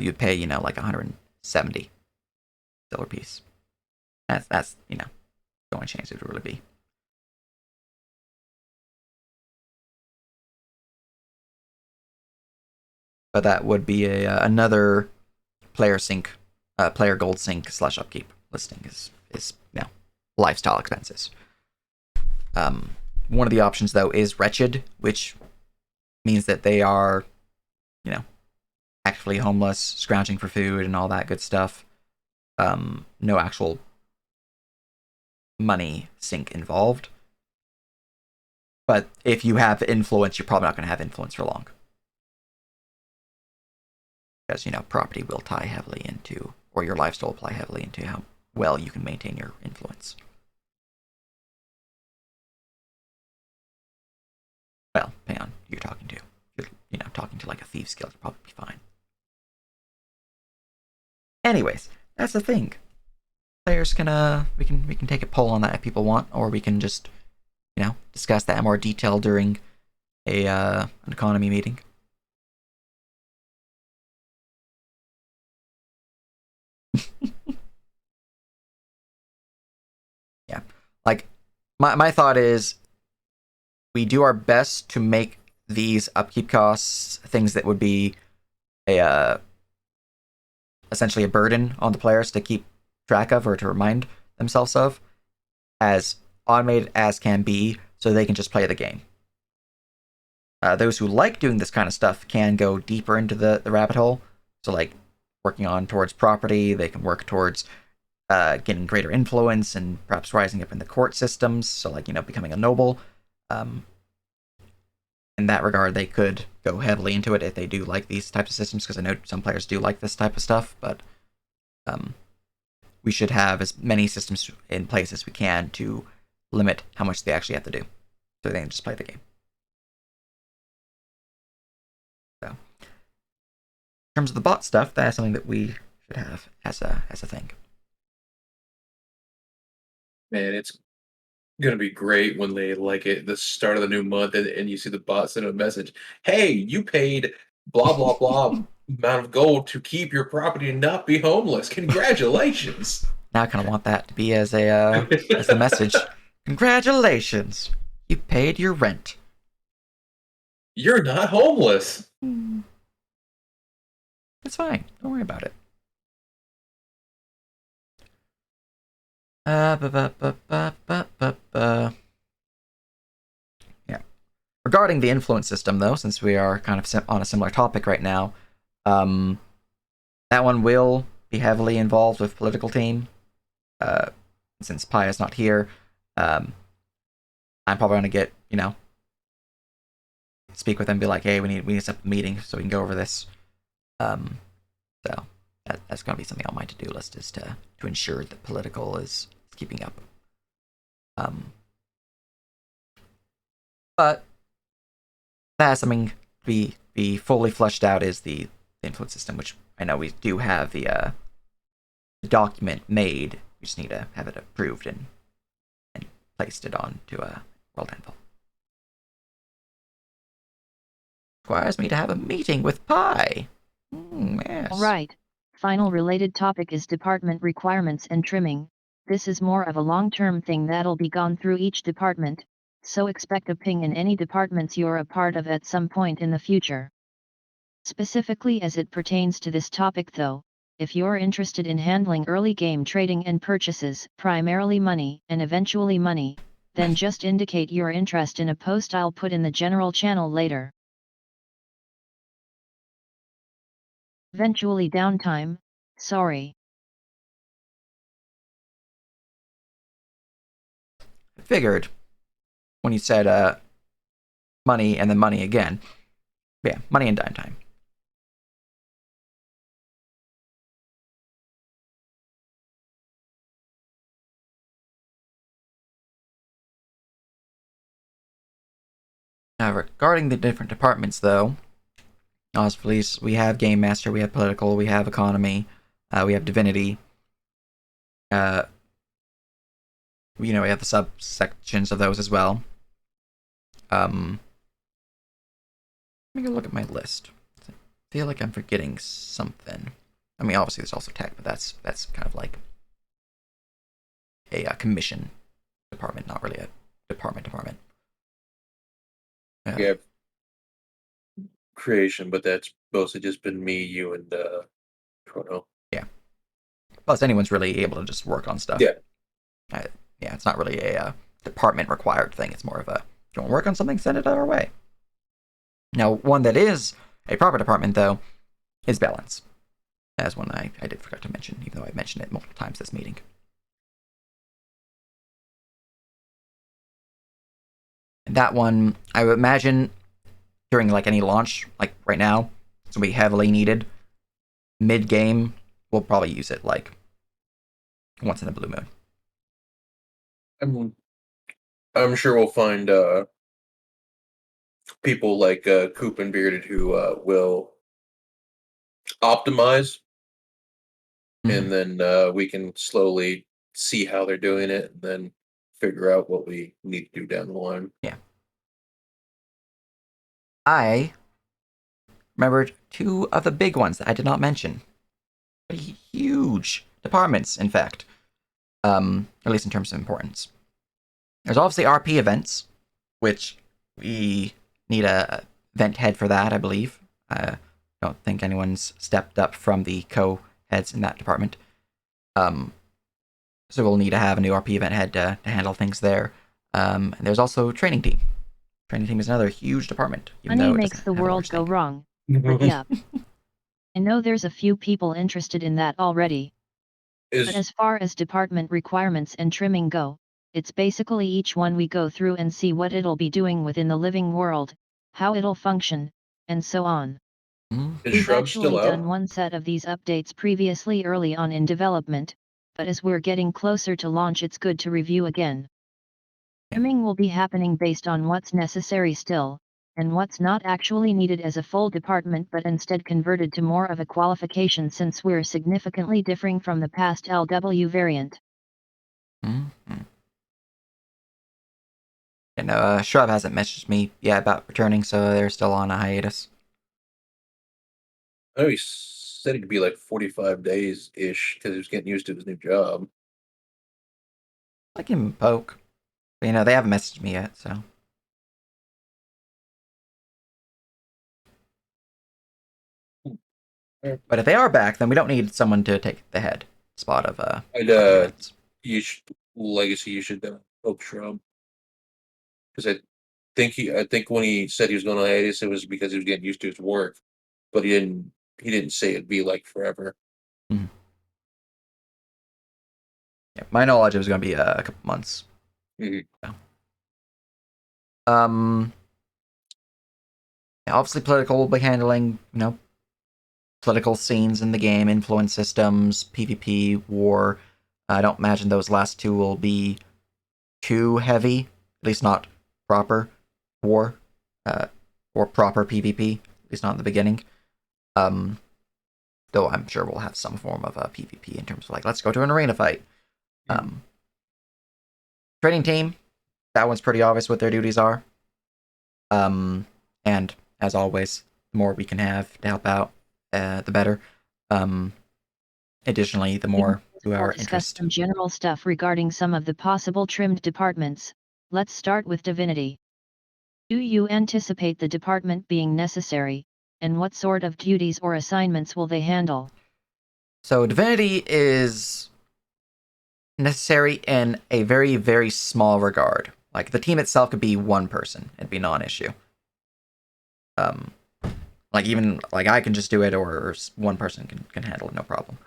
you'd pay 170 silver piece. That's the only change it would really be. But that would be another player gold sync / upkeep listing is lifestyle expenses. One of the options though is wretched, which means that they are, actively homeless, scrounging for food and all that good stuff. No actual money sink involved. But if you have influence, you're probably not going to have influence for long. Because, property will tie heavily into, or your lifestyle will tie heavily into how well you can maintain your influence. Well, depending on who you're talking to. If you're, talking to a thieves guild, you'll probably be fine. Anyways, that's the thing. Players can we can take a poll on that if people want, or we can just discuss that in more detail during an economy meeting. Yeah, my thought is we do our best to make these upkeep costs things that would be essentially a burden on the players to keep track of or to remind themselves of, as automated as can be, so they can just play the game. Those who like doing this kind of stuff can go deeper into the rabbit hole. So working on towards property, they can work towards getting greater influence and perhaps rising up in the court systems. So becoming a noble. In that regard, they could go heavily into it if they do like these types of systems, because I know some players do like this type of stuff, but we should have as many systems in place as we can to limit how much they actually have to do, so they can just play the game. So, in terms of the bot stuff, that's something that we should have as a thing. Man, it's gonna be great when they the start of the new month and you see the bot send a message. Hey, you paid blah blah blah amount of gold to keep your property and not be homeless. Congratulations. Now I kind of want that to be as a message. Congratulations, you paid your rent. You're not homeless. It's fine. Don't worry about it. Yeah. Regarding the influence system, though, since we are kind of on a similar topic right now, that one will be heavily involved with political team. Since Paya's not here, I'm probably gonna get speak with them, be like, hey, we need to set up a meeting so we can go over this. So that's gonna be something on my to do list, is to ensure that political is keeping up. But that's something to be fully fleshed out, is the influence system, which I know we do have the document made. We just need to have it approved and placed it on to a World Anvil. Requires me to have a meeting with Pi. Yes. Alright. Final related topic is department requirements and trimming. This is more of a long-term thing that'll be gone through each department, so expect a ping in any departments you're a part of at some point in the future. Specifically as it pertains to this topic though, if you're interested in handling early game trading and purchases, primarily money and eventually money, then just indicate your interest in a post I'll put in the general channel later. Eventually downtime, sorry. I figured when you said money and then money again. Yeah, money and downtime. Now, regarding the different departments, though, obviously we have Game Master, we have Political, we have Economy, we have Divinity. We have the subsections of those as well. Let me go look at my list. I feel like I'm forgetting something. I mean, obviously there's also tech, but that's kind of like a commission department, not really a department. Yeah, creation, but that's mostly just been me, you, and Chrono. Yeah. Plus, anyone's really able to just work on stuff. Yeah. Yeah, it's not really a department required thing. It's more of a, if you want to work on something, send it our way. Now, one that is a proper department, though, is balance. As one I did forget to mention, even though I mentioned it multiple times this meeting. And that one, I would imagine, during like any launch, like right now, it's gonna be heavily needed. Mid-game, we'll probably use it like once in a blue moon. I'm sure we'll find people like Coop and Bearded who will optimize, and then we can slowly see how they're doing it, and then figure out what we need to do down the line. Yeah. I remembered two of the big ones that I did not mention. Huge departments, in fact. At least in terms of importance. There's obviously RP events, which we need a event head for that, I believe. I don't think anyone's stepped up from the co-heads in that department. So we'll need to have a new RP event head to handle things there. And there's also training team. Training team is another huge department. Money makes the world go wrong. But yeah. I know there's a few people interested in that already. But as far as department requirements and trimming go, it's basically each one we go through and see what it'll be doing within the living world, how it'll function, and so on. We've actually done one set of these updates previously early on in development, but as we're getting closer to launch it's good to review again. Trimming will be happening based on what's necessary still, and what's not actually needed as a full department but instead converted to more of a qualification since we're significantly differing from the past LW variant. And Shrub hasn't messaged me yet about returning, so they're still on a hiatus. I know he said it'd be like 45 days-ish because he was getting used to his new job. I can poke. But, they haven't messaged me yet, so. But if they are back, then we don't need someone to take the head spot of you should Legacy. You should poke Shrub because I think when he said he was going on hiatus, it was because he was getting used to his work, but he didn't say it'd be like forever. Yeah, my knowledge, it was going to be a couple months. Mhm. Yeah. Obviously, political will be handling, political scenes in the game, influence systems, PvP, war. I don't imagine those last two will be too heavy, at least not proper war, or proper PvP, at least not in the beginning. Though I'm sure we'll have some form of PvP in terms of like, let's go to an arena fight. Training team, that one's pretty obvious what their duties are. And as always, the more we can have to help out, the better. Additionally, the more to our We'll discuss interest. some general stuff regarding some of the possible trimmed departments. Let's start with Divinity. Do you anticipate the department being necessary, and what sort of duties or assignments will they handle? So Divinity is necessary in a very, very small regard. Like, the team itself could be one person. It'd be non-issue. Like, even, like, I can just do it, or one person can handle it, no problem.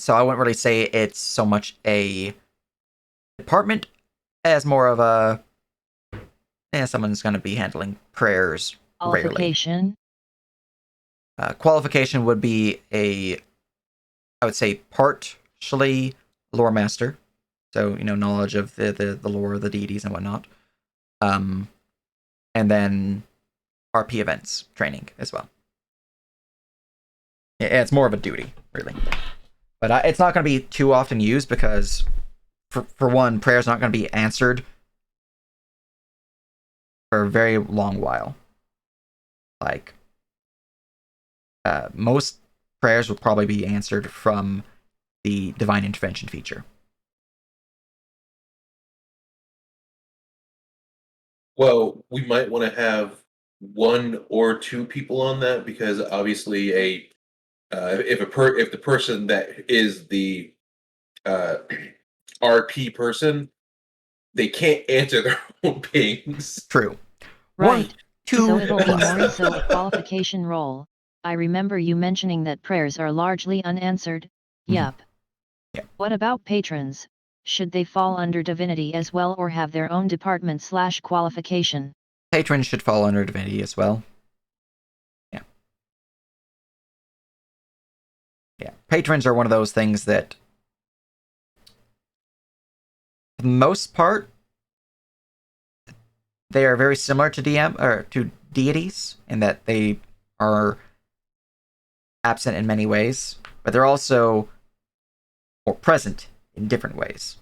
So I wouldn't really say it's so much a department as more of a, someone's going to be handling prayers rarely. Qualification? Qualification would be I would say, partially lore master. So, knowledge of the lore of the deities and whatnot. And then RP events training as well. Yeah, it's more of a duty, really. But it's not going to be too often used because, for one, prayer's not going to be answered for a very long while. Like, most prayers will probably be answered from the Divine Intervention feature. Well, we might want to have one or two people on that because obviously if the person that is the RP person, they can't answer their own pings. True. Right. 1, 2, so it'll be plus. more so a qualification role. I remember you mentioning that prayers are largely unanswered. Yup. Yeah. What about patrons? Should they fall under Divinity as well or have their own department/qualification? Patrons should fall under Divinity as well. Yeah. Yeah. Patrons are one of those things that, for the most part, they are very similar to to deities in that they are absent in many ways, but they're also more present in different ways.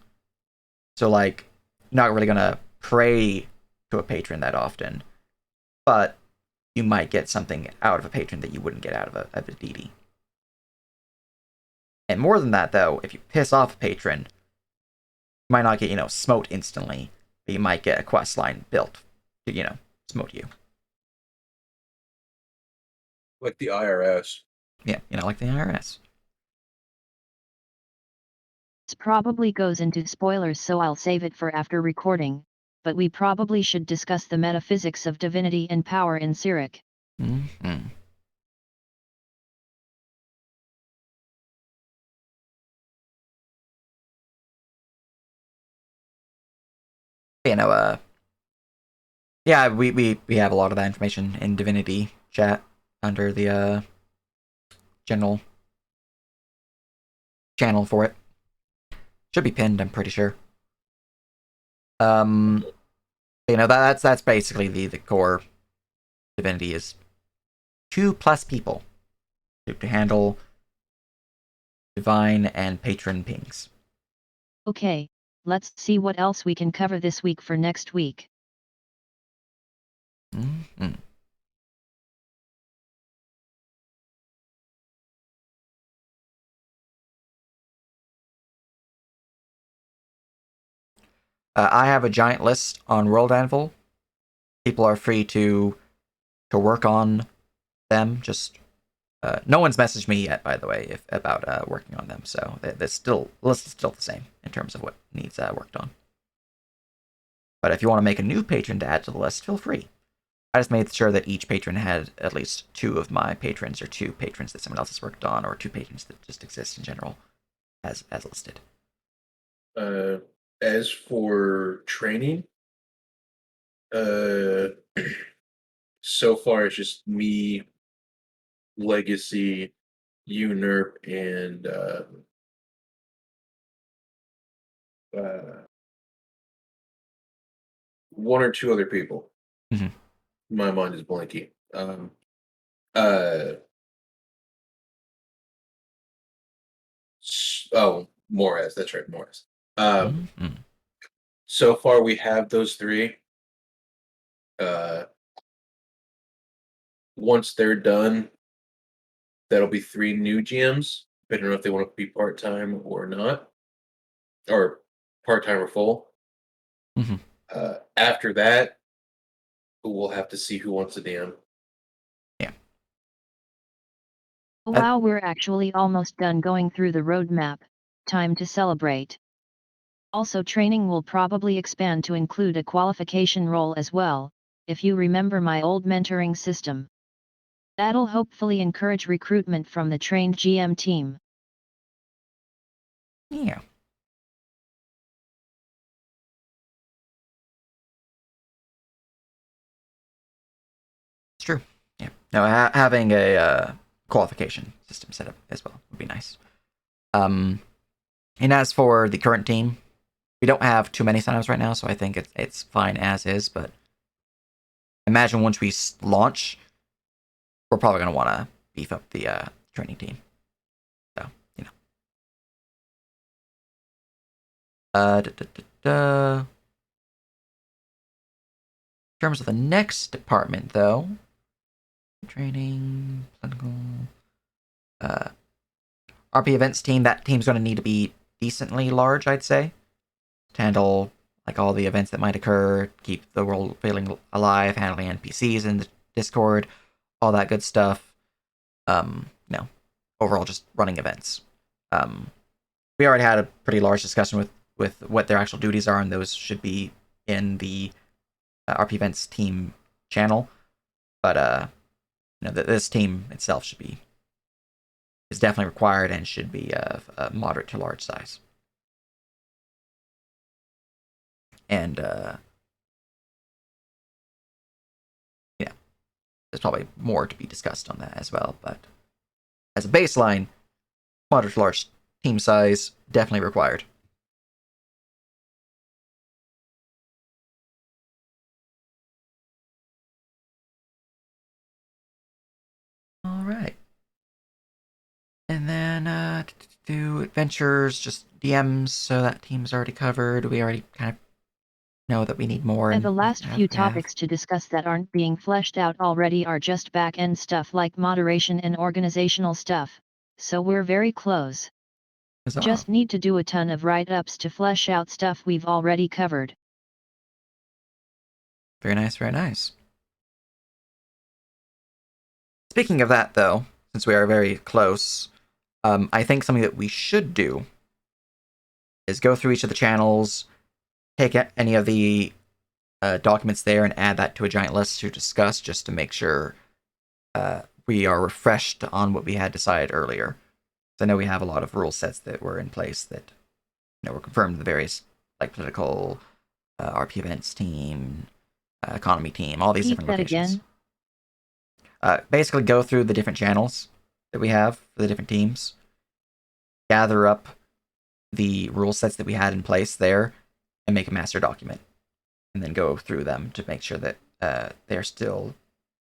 So, like, you're not really gonna pray to a patron that often, but you might get something out of a patron that you wouldn't get out of a deity. And more than that, though, if you piss off a patron, you might not get, smote instantly, but you might get a quest line built to, smote you. Like the IRS. Yeah, like the IRS. This probably goes into spoilers, so I'll save it for after recording, but we probably should discuss the metaphysics of divinity and power in Syrik. Mm-hmm. Yeah, we have a lot of that information in Divinity chat under the general channel for it. Should be pinned, I'm pretty sure. That's basically the core. Divinity is 2+ people to handle divine and patron pings. Okay, let's see what else we can cover this week for next week. Mm-hmm. I have a giant list on World Anvil. People are free to work on them. Just no one's messaged me yet, by the way, about working on them. So the list is still the same in terms of what needs worked on. But if you want to make a new patron to add to the list, feel free. I just made sure that each patron had at least 2 of my patrons, or 2 patrons that someone else has worked on, or 2 patrons that just exist in general as listed. As for training, so far it's just me, Legacy, UNERP, and one or two other people. Mhm. My mind is blanking. Uh, Morez. That's right, Morez. Mhm. So far we have those three. Once they're done, that'll be three new GMs, depending on if they want to be part-time or not, or part-time or full. Mhm. After that, we'll have to see who wants a DM. Yeah. Wow, we're actually almost done going through the roadmap. Time to celebrate. Also, training will probably expand to include a qualification role as well, if you remember my old mentoring system. That'll hopefully encourage recruitment from the trained GM team. Yeah. It's true. Yeah. No, having a qualification system set up as well would be nice. And as for the current team, we don't have too many signups right now, so I think it's fine as is. But imagine once we launch, we're probably going to want to beef up the training team. So, you know. In terms of the next department, though, training, political, RP events team. That team's going to need to be decently large, I'd say, to handle like all the events that might occur, keep the world feeling alive, handling NPCs in the Discord, all that good stuff. Overall just running events. We already had a pretty large discussion with what their actual duties are, and those should be in the RP events team channel. But this team itself is definitely required and should be of a moderate to large size. And there's probably more to be discussed on that as well. But as a baseline, moderate to large team size definitely required. All right. And then do adventures, just DMs, so that team's already covered. We already kind of know that we need more. And the last few topics to discuss that aren't being fleshed out already are just back-end stuff like moderation and organizational stuff, so we're very close. Huzzah. Just need to do a ton of write-ups to flesh out stuff we've already covered. Very nice, very nice. Speaking of that, though, since we are very close, I think something that we should do is go through each of the channels, take any of the documents there, and add that to a giant list to discuss, just to make sure we are refreshed on what we had decided earlier. So I know we have a lot of rule sets that were in place that were confirmed in the various like political, RP events team, economy team, all these different locations. Basically, go through the different channels that we have for the different teams, gather up the rule sets that we had in place there, and make a master document, and then go through them to make sure that they're still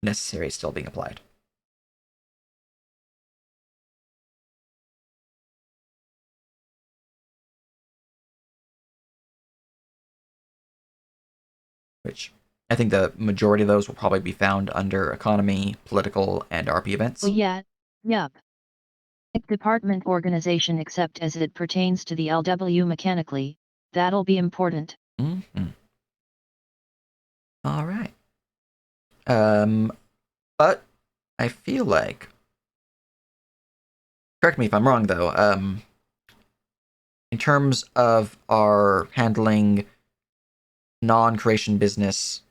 necessary, still being applied. Which I think the majority of those will probably be found under economy, political, and RP events. Oh yeah, yup. Department organization except as it pertains to the LW mechanically, that'll be important. Mm-hmm. All right. But I feel like, correct me if I'm wrong though, in terms of our handling non-creation business,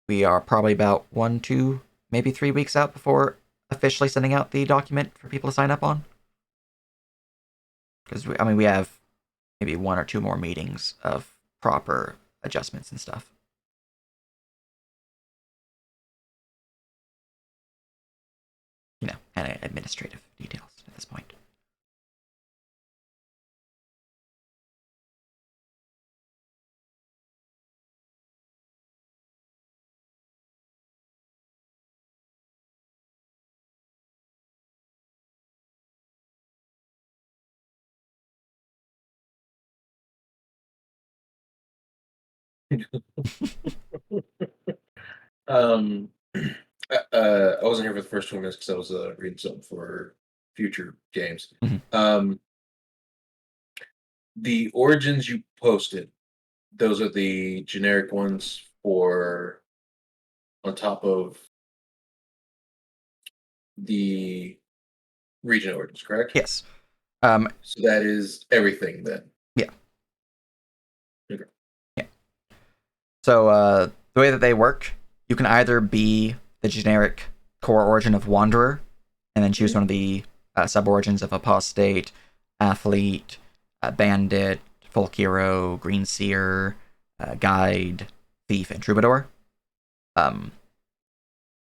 we are probably about 1, 2, maybe 3 weeks out before officially sending out the document for people to sign up on. Because we have maybe 1 or 2 more meetings of proper adjustments and stuff. And administrative details at this point. Um, I wasn't here for the first 2 minutes because I was reading something for future games. Mhm. The origins you posted, those are the generic ones for on top of the region origins, correct? Yes. So that is everything then. Yeah. Okay. Yeah. So the way that they work, you can either be the generic core origin of Wanderer, and then choose one of the sub-origins of Apostate, Athlete, Bandit, Folk Hero, Green Seer, Guide, Thief, and Troubadour. And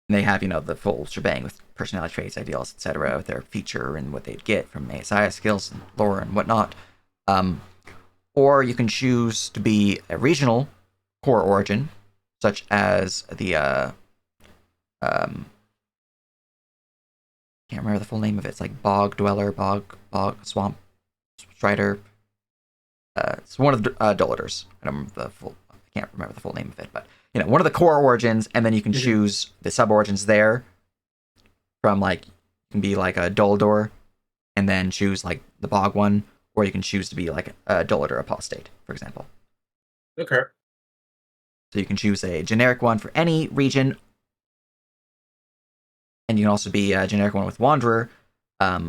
they have, the full shebang with personality traits, ideals, etc., with their feature and what they'd get from ASI skills and lore and whatnot. Or you can choose to be a regional core origin, such as the can't remember the full name of it. It's like Bog Dweller, Bog Swamp Strider. It's one of the Dulators. I can't remember the full name of it, but one of the core origins, and then you can choose the sub origins there. From you can be like a Duldor, and then choose like the Bog one, or you can choose to be like a Dulator Apostate, for example. Okay. So you can choose a generic one for any region. And you can also be a generic one with Wanderer, but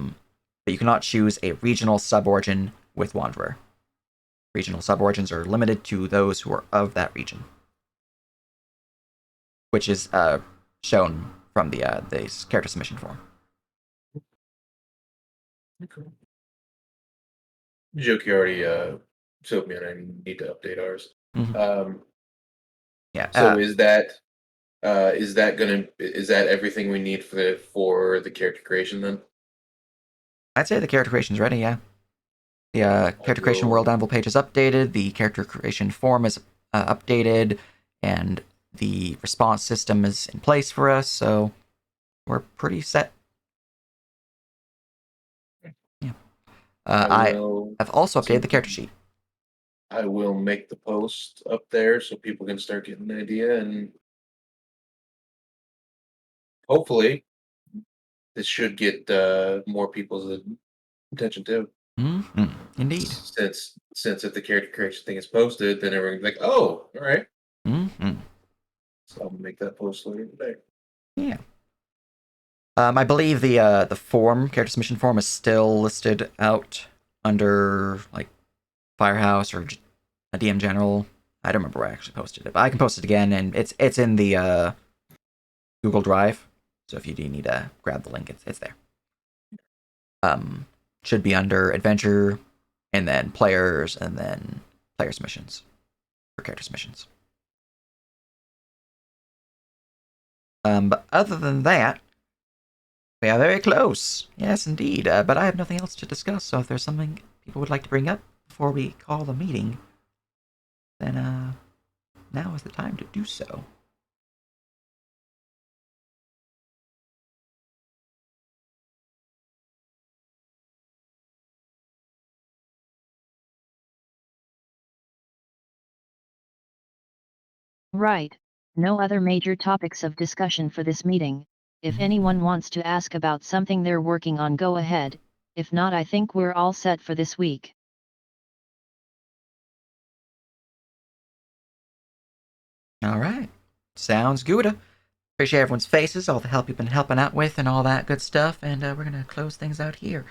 you cannot choose a regional sub-origin with Wanderer. Regional sub-origins are limited to those who are of that region, which is shown from the character submission form. Okay. Joke you already showed me, and I need to update ours. Mm-hmm. Yeah. So is that everything we need for the character creation then? I'd say the character creation is ready. Yeah. The character creation world anvil page is updated. The character creation form is updated, and the response system is in place for us. So we're pretty set. Yeah. I have also updated the character sheet. I will make the post up there so people can start getting an idea, and hopefully this should get more people's attention too. Mm-hmm. Indeed. Since if the character creation thing is posted, then everyone's like, "Oh, all right." Mm-hmm. So I'll make that post later today. Yeah. I believe the character submission form is still listed out under like Firehouse or a DM General. I don't remember where I actually posted it, but I can post it again, and it's in the Google Drive. So if you do need to grab the link, it's there. Should be under Adventure, and then Players, and then Player Submissions for character submissions. But other than that, we are very close. Yes, indeed. But I have nothing else to discuss, so if there's something people would like to bring up before we call the meeting, then now is the time to do so. Right. No other major topics of discussion for this meeting. If anyone wants to ask about something they're working on, go ahead. If not, I think we're all set for this week. All right. Sounds good. Appreciate everyone's faces, all the help you've been helping out with, and all that good stuff. And we're going to close things out here.